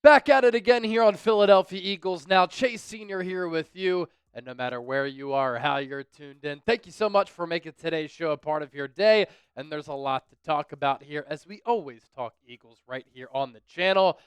Back at it again here on Philadelphia Eagles Now. Chase Sr. here with you. And no matter where you are or how you're tuned in, thank you so much for making today's show a part of your day. And there's a lot to talk about here, as we always talk Eagles right here on the channel.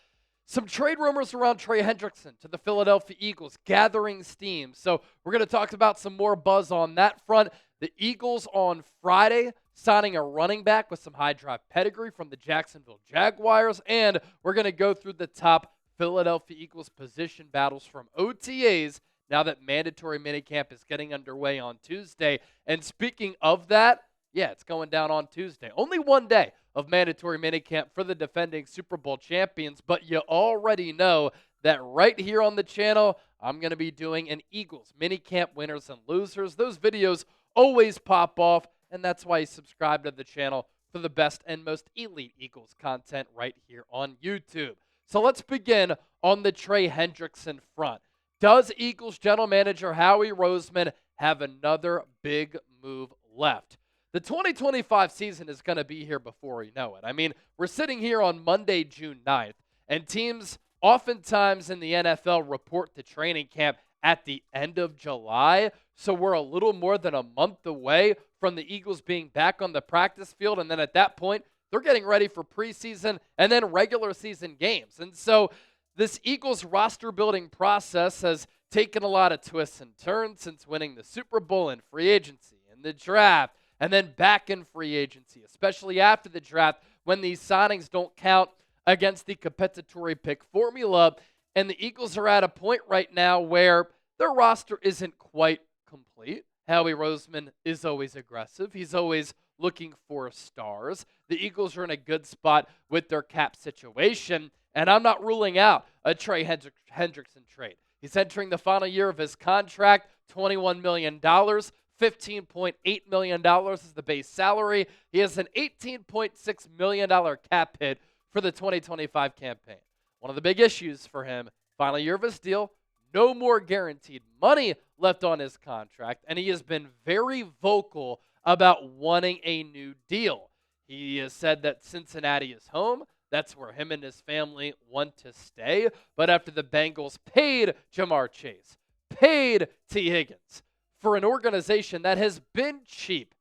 Some trade rumors around Trey Hendrickson to the Philadelphia Eagles gathering steam. So we're going to talk about some more buzz on that front. The Eagles on Friday signing a running back with some high drive pedigree from the Jacksonville Jaguars. And we're going to go through the top Philadelphia Eagles position battles from OTAs now that mandatory minicamp is getting underway on Tuesday. And speaking of that, yeah, it's going down on Tuesday. Only one day of mandatory minicamp for the defending Super Bowl champions, but you already know that right here on the channel, I'm going to be doing an Eagles minicamp winners and losers. Those videos always pop off, and that's why you subscribe to the channel for the best and most elite Eagles content right here on YouTube. So let's begin on the Trey Hendrickson front. Does Eagles general manager Howie Roseman have another big move left? The 2025 season is going to be here before we know it. I mean, we're sitting here on Monday, June 9th, and teams oftentimes in the NFL report to training camp at the end of July, so we're a little more than a month away from the Eagles being back on the practice field, and then at that point, they're getting ready for preseason and then regular season games. And so this Eagles roster building process has taken a lot of twists and turns since winning the Super Bowl and free agency and the draft, and then back in free agency, especially after the draft when these signings don't count against the compensatory pick formula. And the Eagles are at a point right now where their roster isn't quite complete. Howie Roseman is always aggressive. He's always looking for stars. The Eagles are in a good spot with their cap situation, and I'm not ruling out a Trey Hendrickson trade. He's entering the final year of his contract, $21 million. $15.8 million is the base salary. He has an $18.6 million cap hit for the 2025 campaign. One of the big issues for him, final year of his deal, no more guaranteed money left on his contract, and he has been very vocal about wanting a new deal. He has said that Cincinnati is home. That's where him and his family want to stay. But after the Bengals paid Jamar Chase, paid T. Higgins, for an organization that has been cheap,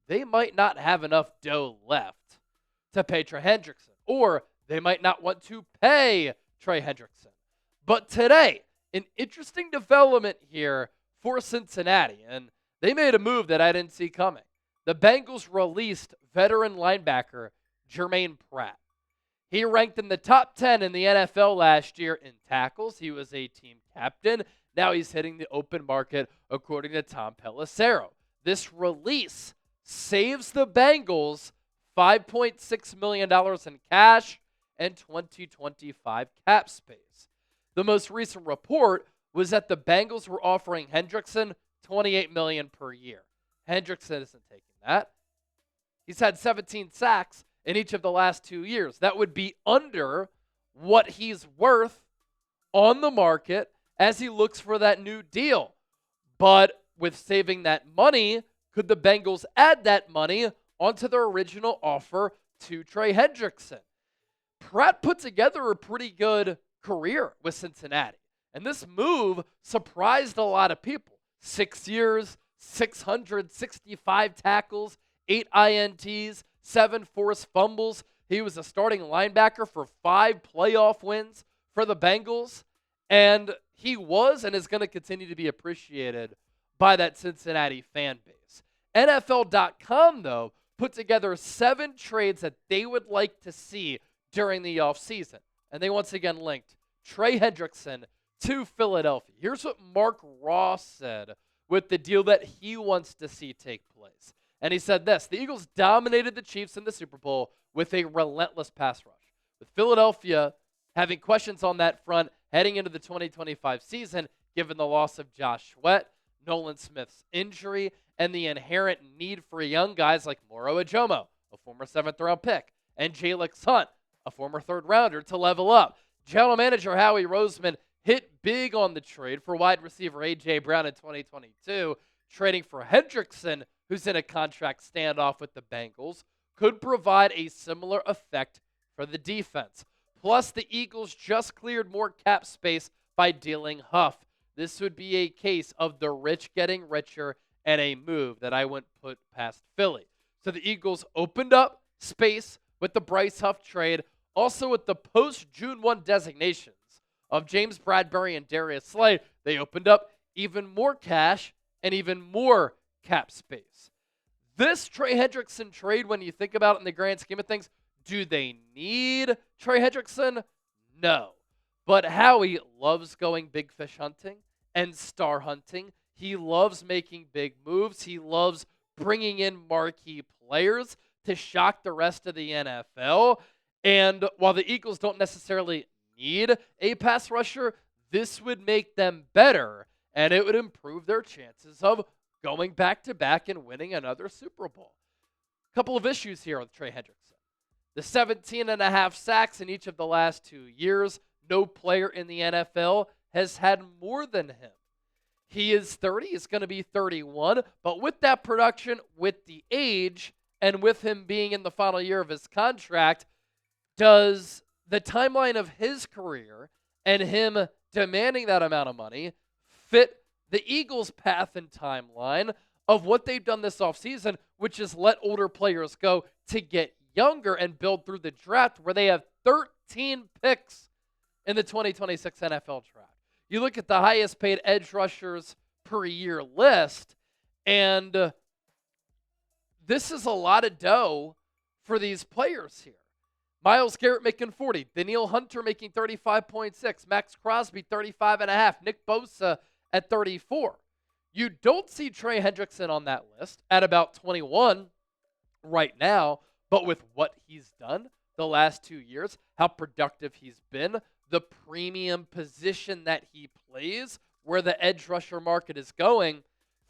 they might not have enough dough left to pay Trey Hendrickson, or they might not want to pay Trey Hendrickson. But today, an interesting development here for Cincinnati, and they made a move that I didn't see coming. The Bengals released veteran linebacker Jermaine Pratt. He ranked in the top 10 in the NFL last year in tackles. He was a team captain. Now he's hitting the open market, according to Tom Pelissero. This release saves the Bengals $5.6 million in cash and 2025 cap space. The most recent report was that the Bengals were offering Hendrickson $28 million per year. Hendrickson isn't taking that. He's had 17 sacks in each of the last 2 years. That would be under what he's worth on the market as he looks for that new deal. But with saving that money, could the Bengals add that money onto their original offer to Trey Hendrickson? Pratt put together a pretty good career with Cincinnati, and this move surprised a lot of people. 6 years, 665 tackles, 8 INTs, 7 forced fumbles. He was a starting linebacker for 5 playoff wins for the Bengals, and he was and is going to continue to be appreciated by that Cincinnati fan base. NFL.com, though, put together 7 trades that they would like to see during the offseason. And they once again linked Trey Hendrickson to Philadelphia. Here's what Mark Ross said with the deal that he wants to see take place. And he said this: the Eagles dominated the Chiefs in the Super Bowl with a relentless pass rush. With Philadelphia having questions on that front heading into the 2025 season, given the loss of Josh Sweat, Nolan Smith's injury, and the inherent need for young guys like Moro Ajomo, a former 7th-round pick, and Jalix Hunt, a former 3rd-rounder, to level up. General manager Howie Roseman hit big on the trade for wide receiver A.J. Brown in 2022, trading for Hendrickson, who's in a contract standoff with the Bengals, could provide a similar effect for the defense. Plus, the Eagles just cleared more cap space by dealing Huff. This would be a case of the rich getting richer and a move that I wouldn't put past Philly. So the Eagles opened up space with the Bryce Huff trade, also with the post-June 1 designations of James Bradbury and Darius Slay. They opened up even more cash and even more cap space. This Trey Hendrickson trade, when you think about it in the grand scheme of things, do they need Trey Hendrickson? No. But Howie loves going big fish hunting and star hunting. He loves making big moves. He loves bringing in marquee players to shock the rest of the NFL. And while the Eagles don't necessarily need a pass rusher, this would make them better, and it would improve their chances of going back-to-back and winning another Super Bowl. A couple of issues here with Trey Hendrickson. The 17.5 sacks in each of the last 2 years. No player in the NFL has had more than him. He is 30. He's going to be 31. But with that production, with the age, and with him being in the final year of his contract, does the timeline of his career and him demanding that amount of money fit the Eagles' path and timeline of what they've done this offseason, which is let older players go to get younger and build through the draft, where they have 13 picks in the 2026 NFL draft. You look at the highest paid edge rushers per year list, and this is a lot of dough for these players here. Myles Garrett making 40, Danielle Hunter making 35.6, Max Crosby 35.5, Nick Bosa at 34. You don't see Trey Hendrickson on that list at about 21 right now, but with what he's done the last 2 years, how productive he's been, the premium position that he plays, where the edge rusher market is going,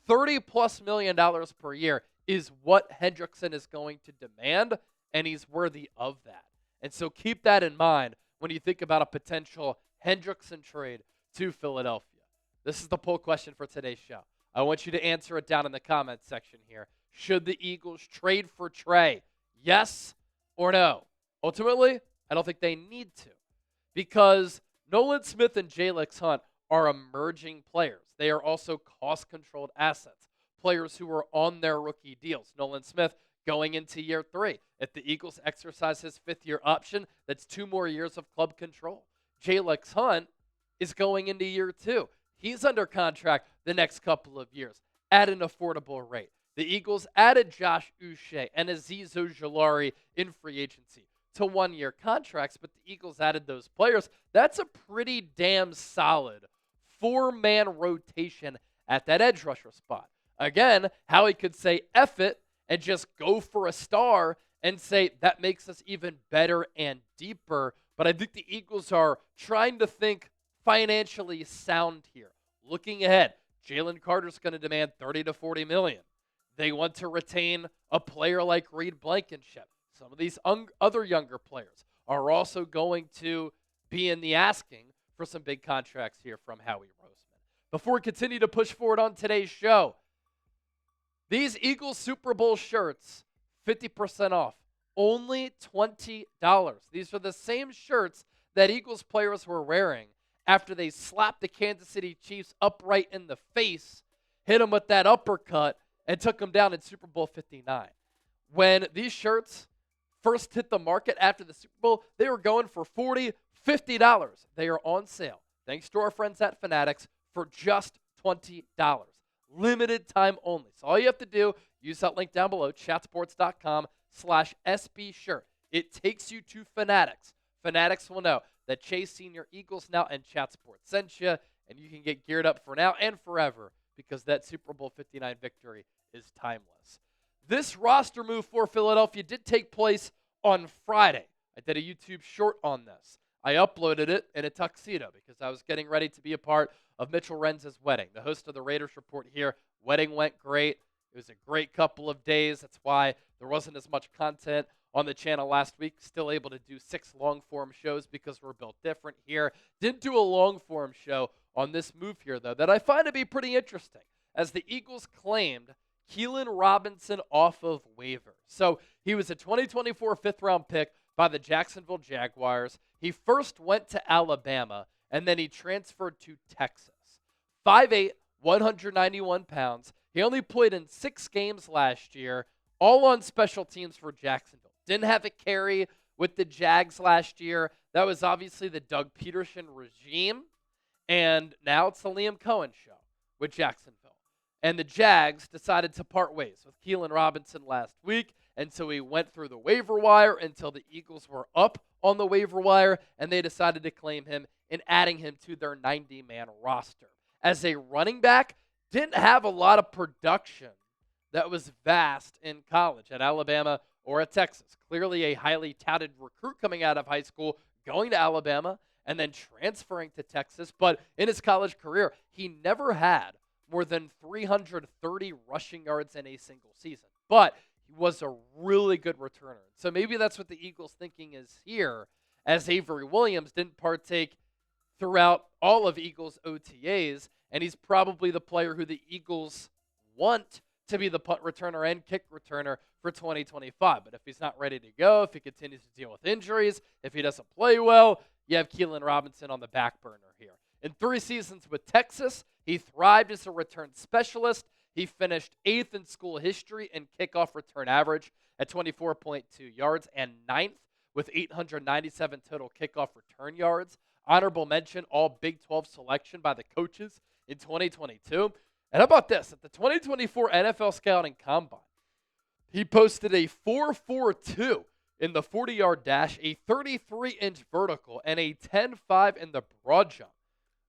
$30+ million per year is what Hendrickson is going to demand, and he's worthy of that. And so keep that in mind when you think about a potential Hendrickson trade to Philadelphia. This is the poll question for today's show. I want you to answer it down in the comments section here. Should the Eagles trade for Trey? Yes or no? Ultimately, I don't think they need to, because Nolan Smith and Jalix Hunt are emerging players. They are also cost-controlled assets, players who are on their rookie deals. Nolan Smith going into year 3. If the Eagles exercise his 5th-year option, that's 2 more years of club control. Jalix Hunt is going into year 2. He's under contract the next couple of years at an affordable rate. The Eagles added Josh Uche and Azeez Ojulari in free agency to 1-year contracts, but the Eagles added those players. That's a pretty damn solid 4-man rotation at that edge rusher spot. Again, Howie could say F it and just go for a star and say that makes us even better and deeper. But I think the Eagles are trying to think financially sound here. Looking ahead, Jalen Carter's going to demand $30 to $40 million. They want to retain a player like Reed Blankenship. Some of these other younger players are also going to be in the asking for some big contracts here from Howie Roseman. Before we continue to push forward on today's show, these Eagles Super Bowl shirts, 50% off, only $20. These are the same shirts that Eagles players were wearing after they slapped the Kansas City Chiefs upright in the face, hit them with that uppercut, and took them down in Super Bowl 59. When these shirts first hit the market after the Super Bowl, they were going for $40, $50. They are on sale, thanks to our friends at Fanatics, for just $20. Limited time only. So all you have to do, use that link down below, chatsports.com/SB shirt. It takes you to Fanatics. Fanatics will know that Chase Senior, Eagles Now, and Chat Sports sent you, and you can get geared up for now and forever, because that Super Bowl 59 victory is timeless. This roster move for Philadelphia did take place on Friday. I did a YouTube short on this. I uploaded it in a tuxedo because I was getting ready to be a part of Mitchell Renz's wedding. The host of the Raiders Report here. Wedding went great. It was a great couple of days. That's why there wasn't as much content on the channel last week. Still able to do 6 long-form shows because we're built different here. Didn't do a long-form show on this move here, though, that I find to be pretty interesting, as the Eagles claimed Keilan Robinson off of waivers. So he was a 2024 5th-round pick, by the Jacksonville Jaguars. He first went to Alabama, and then he transferred to Texas. 5'8", 191 pounds. He only played in 6 games last year, all on special teams for Jacksonville. Didn't have a carry with the Jags last year. That was obviously the Doug Peterson regime. And now it's the Liam Cohen show with Jacksonville. And the Jags decided to part ways with Keilan Robinson last week. And so he went through the waiver wire until the Eagles were up on the waiver wire, and they decided to claim him and adding him to their 90-man roster. As a running back, didn't have a lot of production that was vast in college at Alabama or at Texas. Clearly a highly touted recruit coming out of high school, going to Alabama, and then transferring to Texas. But in his college career, he never had more than 330 rushing yards in a single season. But he was a really good returner. So maybe that's what the Eagles' thinking is here, as Avery Williams didn't partake throughout all of Eagles' OTAs, and he's probably the player who the Eagles want to be the punt returner and kick returner for 2025. But if he's not ready to go, if he continues to deal with injuries, if he doesn't play well, you have Keilan Robinson on the back burner here. In 3 seasons with Texas, he thrived as a return specialist. He finished 8th in school history in kickoff return average at 24.2 yards and 9th with 897 total kickoff return yards. Honorable mention, all Big 12 selection by the coaches in 2022. And how about this? At the 2024 NFL Scouting Combine, he posted a 4.42 in the 40-yard dash, a 33-inch vertical, and a 10.5 in the broad jump.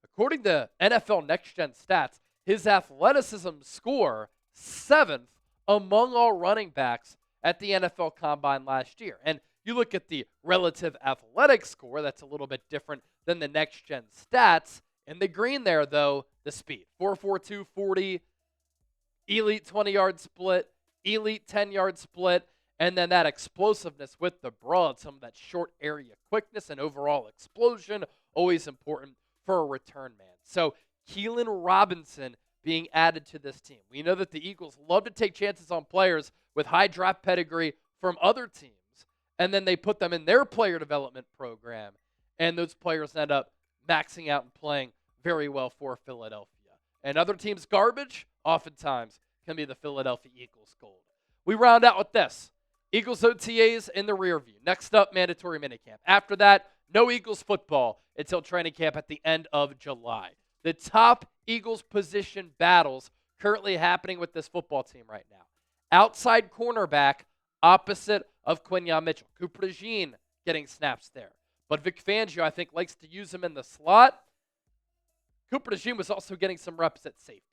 According to NFL Next Gen Stats, his athleticism score 7th among all running backs at the NFL Combine last year. And you look at the relative athletic score, that's a little bit different than the Next Gen Stats. In the green there, though, the speed. 4.42, 40, elite 20-yard split, elite 10-yard split, and then that explosiveness with the broad, some of that short area quickness and overall explosion, always important for a return man. So Keilan Robinson being added to this team. We know that the Eagles love to take chances on players with high draft pedigree from other teams, and then they put them in their player development program, and those players end up maxing out and playing very well for Philadelphia. And other teams' garbage, oftentimes, can be the Philadelphia Eagles' gold. We round out with this. Eagles OTAs in the rear view. Next up, mandatory minicamp. After that, no Eagles football until training camp at the end of July. The top Eagles position battles currently happening with this football team right now. Outside cornerback, opposite of Quinyon Mitchell. Cooper DeJean getting snaps there. But Vic Fangio, I think, likes to use him in the slot. Cooper DeJean was also getting some reps at safety.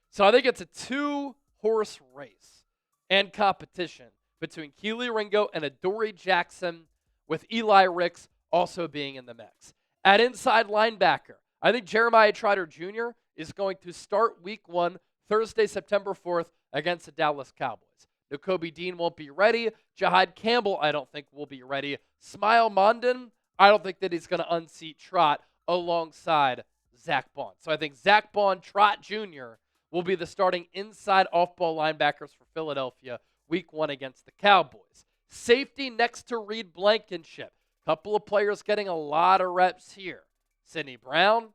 So I think it's a 2-horse race and competition between Keely Ringo and Adoree Jackson, with Eli Ricks also being in the mix. At inside linebacker, I think Jeremiah Trotter Jr. is going to start week 1, Thursday, September 4th, against the Dallas Cowboys. Nakobe Dean won't be ready. Jahan Campbell, I don't think, will be ready. Smile Mondon, I don't think that he's going to unseat Trot alongside Zach Bond. So I think Zach Bond, Trot Jr. will be the starting inside off-ball linebackers for Philadelphia week 1 against the Cowboys. Safety next to Reed Blankenship. Couple of players getting a lot of reps here. Sidney Brown,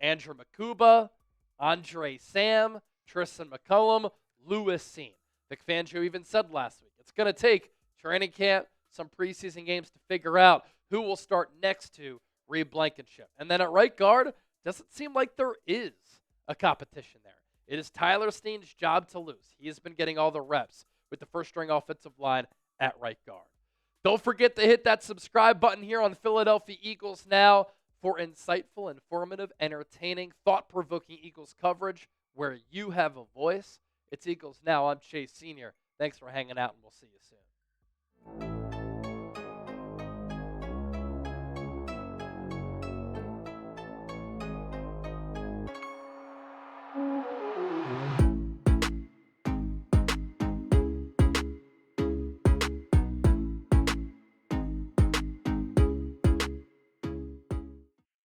Andrew Makuba, Andre Sam, Tristan McCullum, Lewis Seen. Vic Fangio even said last week, it's going to take training camp, some preseason games to figure out who will start next to Reed Blankenship. And then at right guard, doesn't seem like there is a competition there. It is Tyler Steen's job to lose. He has been getting all the reps with the first-string offensive line at right guard. Don't forget to hit that subscribe button here on Philadelphia Eagles Now for insightful, informative, entertaining, thought-provoking Eagles coverage where you have a voice. It's Eagles Now. I'm Chase Sr. Thanks for hanging out, and we'll see you soon.